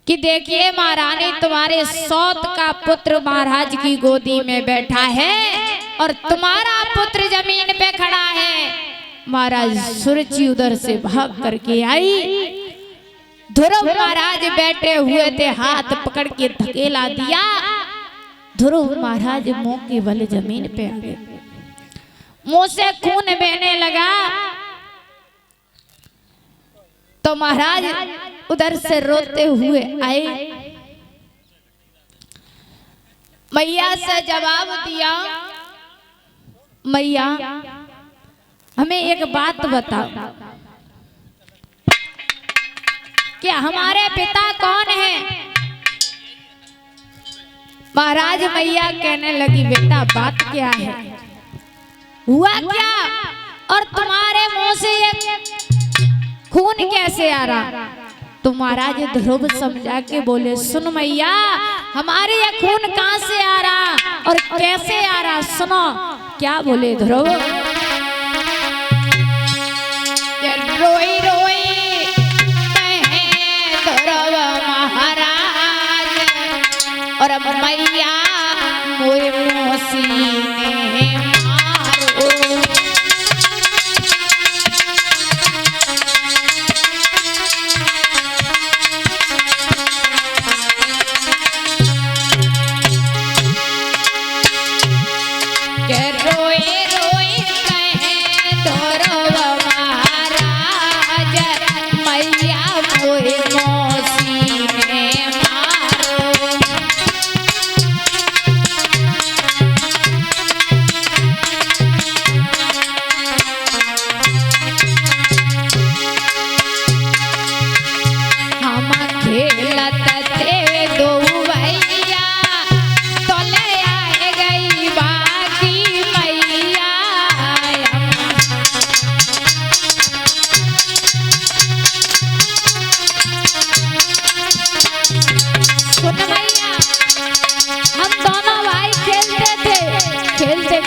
कि देखिए महारानी तुम्हारे सौत का पुत्र महाराज की गोदी में बैठा है और तुम्हारा पुत्र जमीन पे खड़ा है। महाराज सुरुचि उधर से भाग करके आई। ध्रुव महाराज बैठे हुए थे, हाथ पकड़ के धकेला दिया। ध्रुव महाराज मुंह के बल जमीन पे आ गए, मुंह से खून बहने लगा। तो महाराज उधर से रोते हुए आए, मैया से जवाब दिया, मैया हमें एक बात बताओ, क्या हमारे पिता कौन है? महाराज मैया कहने लगी, बेटा बात क्या है, हुआ क्या, और तुम्हारे मुंह से ये खून कैसे आ रहा? तो महाराज ध्रुव समझा के बोले, सुन मैया, हमारे ये खून कहां से आ रहा और कैसे आ रहा, सुनो। क्या बोले ध्रुव? रोई रोई कहे ध्रुव महाराज और मैया मोए मौसी ने मारो।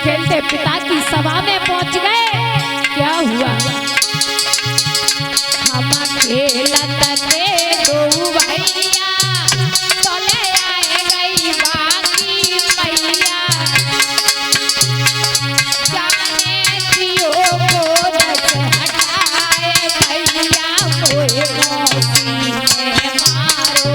खेलते पिता की सभा में पहुंच गए। क्या हुआ? हम खेलत थे दो भैया, चले आए गई बाकी मैया, जाने दियो को हटाए भैया कोई मौसी ने मारो।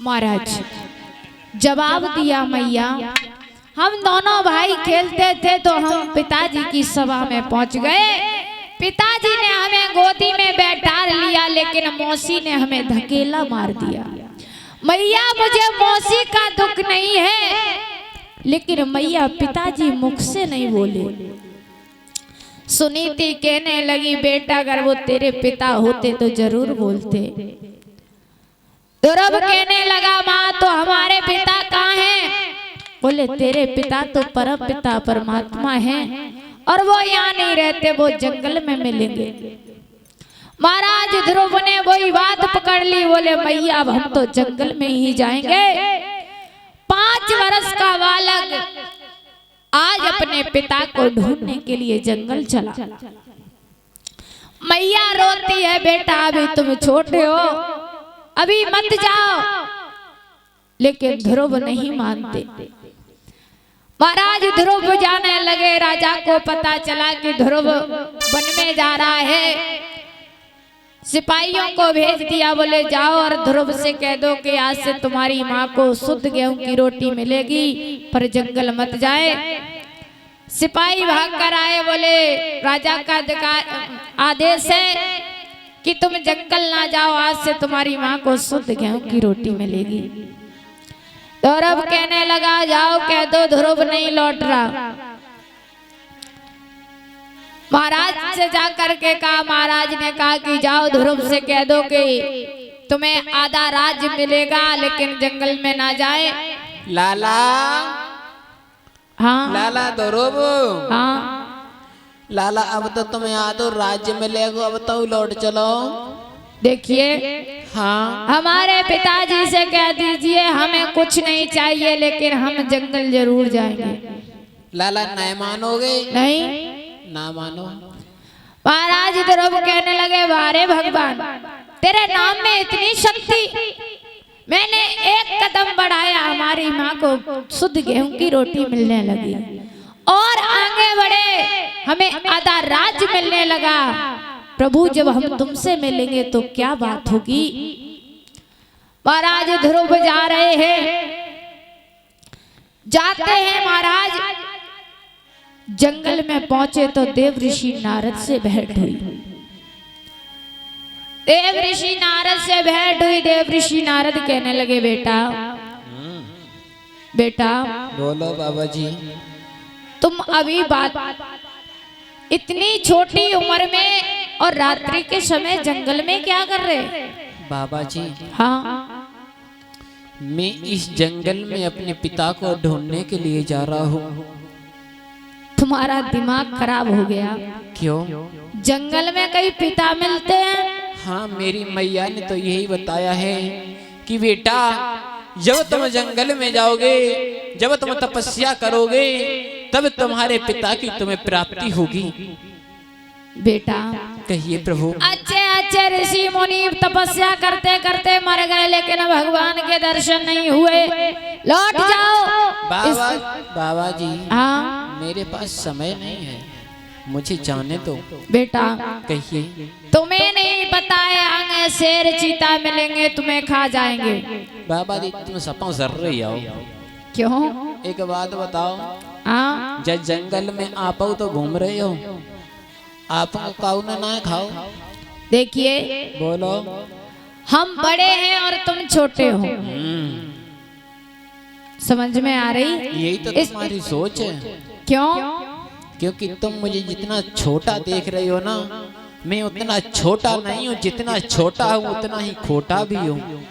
महाराज जवाब दिया, मैया हम दोनों भाई खेलते थे तो हम पिताजी की सभा में पहुंच गए। पिताजी ने हमें गोदी में बैठा लिया, लेकिन मौसी ने हमें धकेला मार दिया। मैया मुझे मौसी का दुख नहीं है, लेकिन मैया पिताजी मुख से नहीं बोले। सुनीति कहने लगी, बेटा अगर वो तेरे पिता होते तो जरूर बोलते। ध्रुव कहने लगा, माँ तो हमारे पिता कहाँ हैं? बोले तेरे पिता तो परम पिता परमात्मा हैं और वो यहाँ नहीं रहते, वो जंगल में मिलेंगे। महाराज ध्रुव ने वही बात पकड़ ली, बोले मैया अब हम तो जंगल में ही जाएंगे। 5 वर्ष का बालक आज अपने पिता को ढूंढने के लिए जंगल चला। मैया रोती है, बेटा अभी तुम छोटे हो, अभी मत जाओ। लेकिन ध्रुव नहीं मानते। महाराज ध्रुव जाने लगे। राजा को पता चला कि ध्रुव वन में जा रहा है। सिपाहियों को भेज दिया, बोले जाओ और ध्रुव से कह दो कि आज से तुम्हारी माँ को शुद्ध गेहूं की रोटी मिलेगी, पर जंगल मत जाए। सिपाही भाग कर आए, बोले राजा का आदेश है कि तुम जंगल ना जाओ, आज से तुम्हारी माँ को शुद्ध गेहूं की रोटी मिलेगी। ध्रुव कहने लगा जाओ कह दो ध्रुव नहीं लौट रहा। महाराज से जाकर के कहा, महाराज ने कहा कि जाओ ध्रुव से कह दो कि तुम्हें आधा राज्य मिलेगा, लेकिन जंगल में ना जाए। लाला हाँ लाला ध्रुव, हाँ लाला अब तो तुम्हें आधो राज्य मिलेगा, अब तो लौट चलो। देखिए हाँ हमारे पिताजी से कह दीजिए हमें कुछ नहीं चाहिए, लेकिन हम जंगल जरूर जाएंगे। लाला नहीं मानोगे? नहीं ना मानो। महाराज ध्रुव कहने लगे वारे भगवान, तेरे नाम में इतनी शक्ति, मैंने एक कदम बढ़ाया हमारी माँ को शुद्ध गेहूं की रोटी मिलने लगी, और आगे बढ़े हमें आधा राज्य मिलने लगा। प्रभु जब हम तुमसे मिलेंगे तो क्या बात होगी। महाराज ध्रुव जा रहे हैं, जाते हैं महाराज जंगल में पहुंचे तो देव ऋषि नारद से भेंट हुई। देव ऋषि नारद से भेंट हुई। देव ऋषि नारद कहने लगे बेटा बेटा बोलो बाबा जी, तुम अभी बात इतनी छोटी उम्र में और रात्रि के समय जंगल में क्या कर रहे? बाबा जी हाँ मैं इस जंगल में अपने पिता को ढूंढने के लिए जा रहा हूँ। तुम्हारा दिमाग खराब हो गया। क्यों? जंगल में कई पिता मिलते हैं? हाँ मेरी मैया ने तो यही बताया है कि बेटा जब तुम जंगल में जाओगे, जब तुम तपस्या करोगे, तब तुम्हारे पिता की तुम्हें प्राप्ति होगी। बेटा कहिए प्रभु। अच्छे अच्छे ऋषि मुनि तपस्या करते करते मर गए, लेकिन भगवान के दर्शन नहीं हुए, लौट जाओ। बाबा जी हाँ मेरे पास समय नहीं है, मुझे जाने दो। बेटा कहिए। तुम्हें नहीं पता है आगे शेर चीता मिलेंगे, तुम्हें खा जाएंगे। बाबा जी तुम सपा जर रही आओ। क्यों? एक बात बताओ, हाँ जब जंगल में आप तो घूम रहे हो, आप काऊ ना खाओ। देखिए बोलो। हम बड़े हैं और तुम छोटे हो, समझ में आ रही? यही तो तुम्हारी सोच है। क्यों? क्योंकि तुम मुझे जितना छोटा देख रही हो ना, मैं उतना छोटा नहीं हूँ। जितना छोटा हूँ उतना ही खोटा भी हूँ।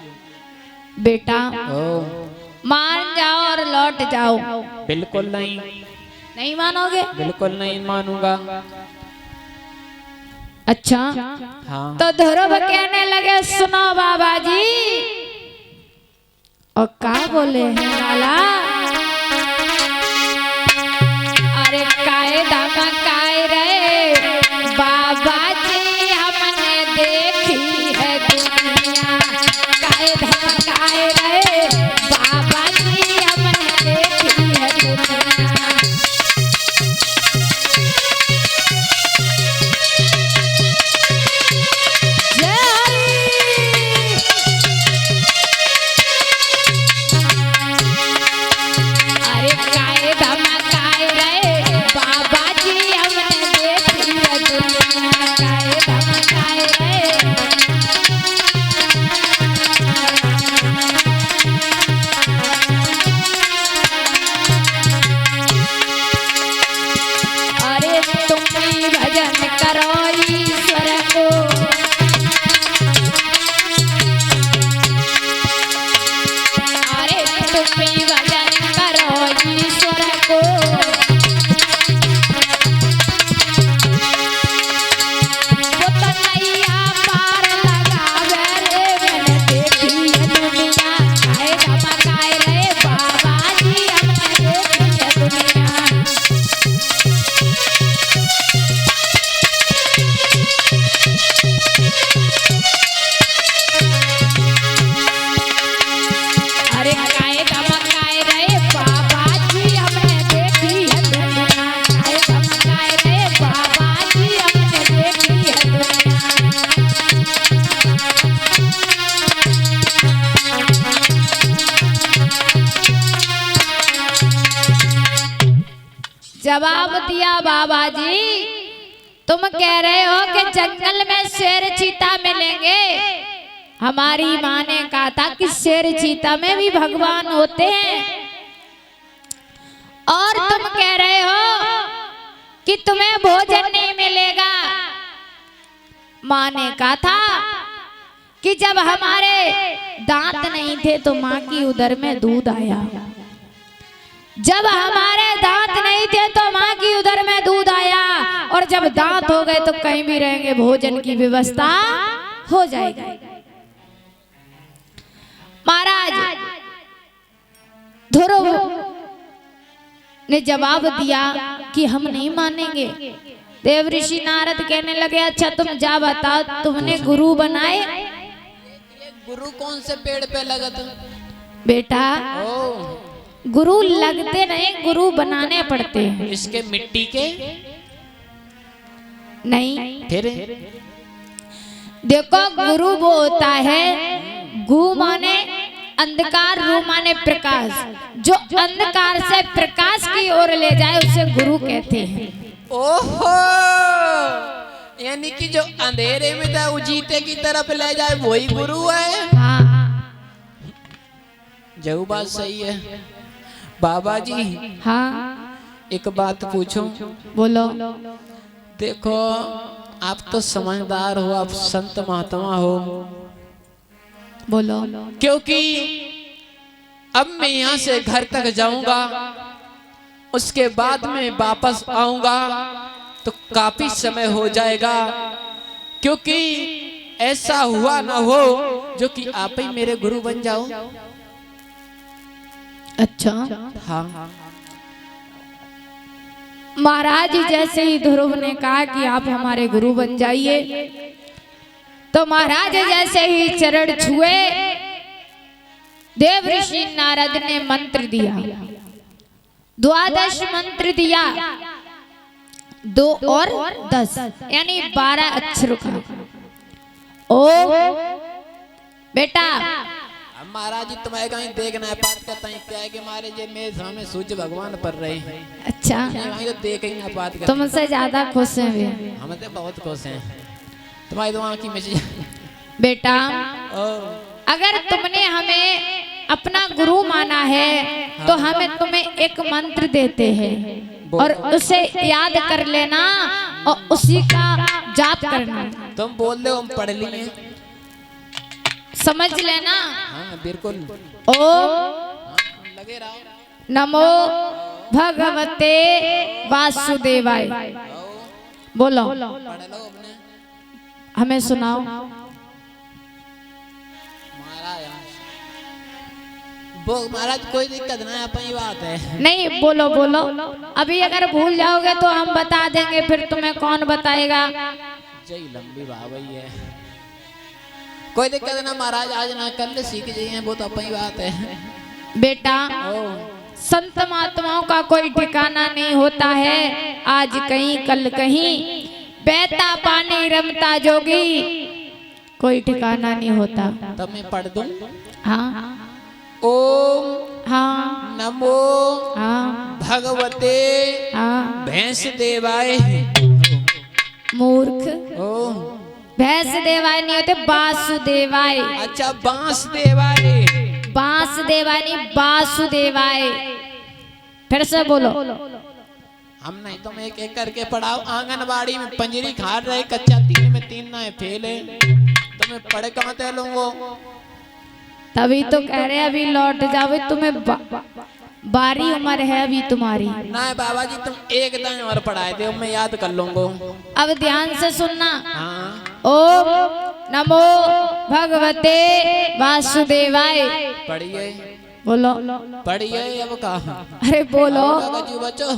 बेटा मान जाओ और लौट जाओ। बिल्कुल नहीं। नहीं मानोगे? बिल्कुल नहीं मानूंगा। अच्छा हाँ। तो ध्रुव कहने लगे सुनो बाबा जी, और क्या बोले हैं लाला? अरे काय दामा काय रे बाबा जी, हमने देखी है दुनिया। काय दामा काय रे बाबा जी, हमने देखी है दुनिया। जवाब दिया बाबा जी, तुम कह रहे हो कि जंगल में शेर चीता मिलेंगे। हमारी माँ ने कहा था कि शेर चीता में भी भगवान होते हैं, और तुम कह रहे हो कि तुम्हें भोजन नहीं मिलेगा। माँ ने कहा था कि जब हमारे दांत नहीं थे तो माँ की उदर में दूध आया, जब हमारे दांत नहीं थे तो माँ की उदर में दूध आया, और जब दांत हो गए तो कहीं भी रहेंगे भोजन की व्यवस्था हो जाएगी। महाराज ध्रुव ने जवाब दिया कि हम नहीं मानेंगे। देव ऋषि नारद कहने लगे, अच्छा तुम जा बताओ, तुमने गुरु बनाए? गुरु कौन से पेड़ पे लगा था? बेटा गुरु लगते नहीं, गुरु बनाने पड़ते हैं। इसके मिट्टी के नहीं, फिर देखो गुरु वो होता है, गु माने अंधकार, रू माने प्रकाश, जो अंधकार से प्रकाश की ओर ले जाए उसे गुरु कहते हैं। ओहो, यानी कि जो अंधेरे में था उजीते की तरफ ले जाए वही गुरु है। हाँ जो बात सही है। बाबा जी हाँ, एक बात पूछूं? बोलो। देखो आप तो समझदार हो, आप संत महात्मा हो, बोलो। क्योंकि अब मैं यहाँ से घर तक जाऊंगा, उसके बाद में वापस आऊंगा तो काफी समय हो जाएगा, क्योंकि ऐसा हुआ ना हो जो कि आप ही मेरे गुरु बन जाओ। अच्छा हाँ। महाराज जैसे ही ध्रुव ने कहा कि आप हमारे गुरु बन जाइए, तो महाराज जैसे ही चरण छुए, देव ऋषि नारद ने मंत्र दिया, 12 मंत्र दिया, 2 और 10 यानी 12 अक्षर का। ओ बेटा, महाराज जी तुम्हें कहीं देखना है, बात करता है क्या है कि हमारे जे मेरे सामने सूर्य भगवान पर रहे हैं। अच्छा, वहीं तो देख ही ना बात कर। तुमसे ज्यादा खुश हैं वे। हम तो बहुत खुश हैं तुम्हारी दुआ की मैसेज। बेटा अगर तुमने हमें अपना गुरु माना है तो हमें तुम्हें एक मंत्र देते हैं और उसे याद कर लेना और उसी का जाप करना। तुम बोल दो हम पढ़ लिए, समझ लेना। हाँ बिल्कुल। ओम लगे रहो। नमो भगवते वासुदेवाय। बोलो, पढ़ लो अपने। हमें सुनाओ। महाराज कोई दिक्कत ना, अपनी बात है। नहीं, बोलो बोलो। अभी अगर भूल जाओगे तो हम बता देंगे, फिर तुम्हें कौन बताएगा। जय लंबी बाबई है, कोई दिक्कत ना महाराज, आज ना कल सीख जाइए, वो तो अपनी बात है। बेटा संत महात्माओं का कोई ठिकाना नहीं होता है, आज कहीं कल कहीं, बहता पानी रमता जोगी, कोई ठिकाना नहीं होता। तब मैं पढ़ दूं। हाँ ओम हाँ नमो हाँ भगवते हाँ। भैंस देवाय। मूर्ख, ओ भैंस देवाय नहीं होते, वासुदेवाय। अच्छा बांस देवाय। बांस देवाय नहीं, वासुदेवाय। फिर से बोलो। हम नहीं, तुम एक एक करके पढ़ाओ। आंगनबाड़ी में पंजरी खा रहे, कच्चा 3 में 3 ना है, फेल है। तुम्हें पढ़े कहाँ ते लूंगो? तभी तो कह रहे अभी लौट जाओ, तुम्हें बारी उम्र है अभी तुम्हारी। ना बाबा जी, तुम एक दिन और पढ़ाए दे, मैं याद कर लूंगो। अब ध्यान से सुनना। हाँ। ओम नमो भगवते वासुदेवाय। पढ़िए। बोलो। पढ़िए अब कहा। अरे बोलो। जी बच्चों,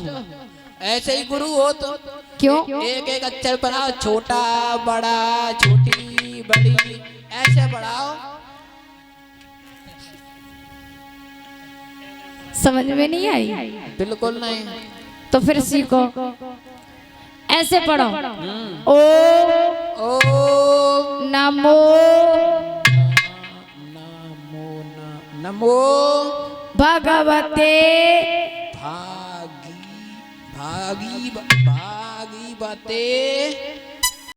ऐसे ही गुरु हो तो क्यों? एक एक अक्षर पढ़ाओ, छोटा बड़ा, छोटी बड़ी, ऐसे पढ़ाओ। समझ में नहीं आई? बिल्कुल नहीं। तो फिर सीखो, ऐसे पढ़ो। ओ नमो नमो भगवते भागी बातें